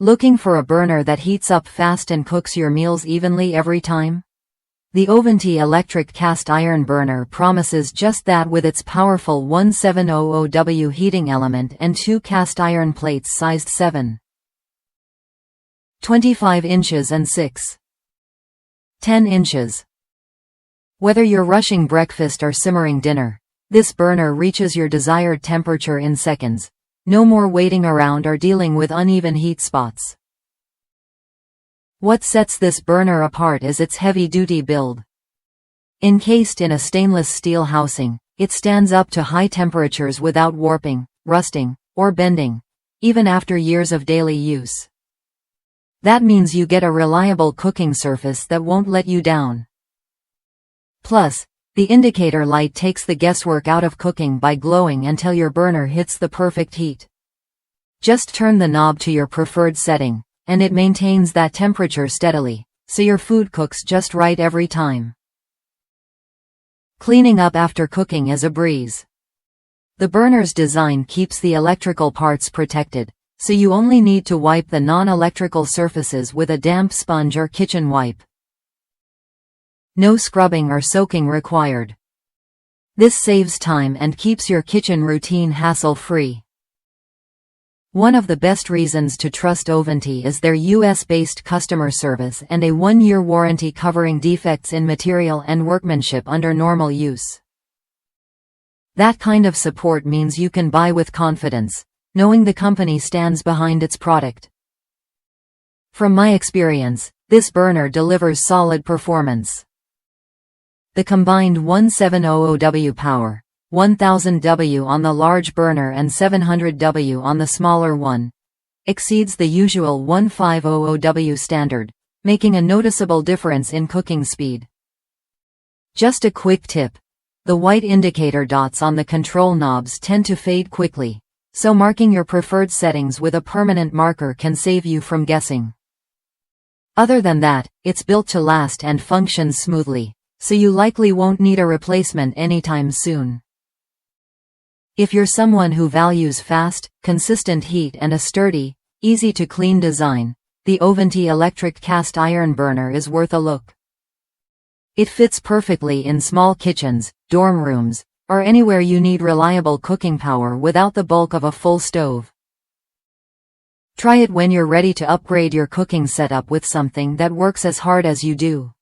Looking for a burner that heats up fast and cooks your meals evenly every time? The Ovente Electric Cast-Iron Burner promises just that with its powerful 1700W heating element and 2 cast iron plates sized 7.25 inches and 6.10 inches. Whether you're rushing breakfast or simmering dinner, this burner reaches your desired temperature in seconds. No more waiting around or dealing with uneven heat spots. What sets this burner apart is its heavy-duty build. Encased in a stainless steel housing, it stands up to high temperatures without warping, rusting, or bending, even after years of daily use. That means you get a reliable cooking surface that won't let you down. Plus, the indicator light takes the guesswork out of cooking by glowing until your burner hits the perfect heat. Just turn the knob to your preferred setting, and it maintains that temperature steadily, so your food cooks just right every time. Cleaning up after cooking is a breeze. The burner's design keeps the electrical parts protected, so you only need to wipe the non-electrical surfaces with a damp sponge or kitchen wipe. No scrubbing or soaking required. This saves time and keeps your kitchen routine hassle-free. One of the best reasons to trust Ovente is their US-based customer service and a 1-year warranty covering defects in material and workmanship under normal use. That kind of support means you can buy with confidence, knowing the company stands behind its product. From my experience, this burner delivers solid performance. The combined 1700W power, 1000W on the large burner and 700W on the smaller one, exceeds the usual 1500W standard, making a noticeable difference in cooking speed. Just a quick tip: the white indicator dots on the control knobs tend to fade quickly, so marking your preferred settings with a permanent marker can save you from guessing. Other than that, it's built to last and functions smoothly, so you likely won't need a replacement anytime soon. If you're someone who values fast, consistent heat and a sturdy, easy-to-clean design, the Ovente Electric Cast-Iron Burner is worth a look. It fits perfectly in small kitchens, dorm rooms, or anywhere you need reliable cooking power without the bulk of a full stove. Try it when you're ready to upgrade your cooking setup with something that works as hard as you do.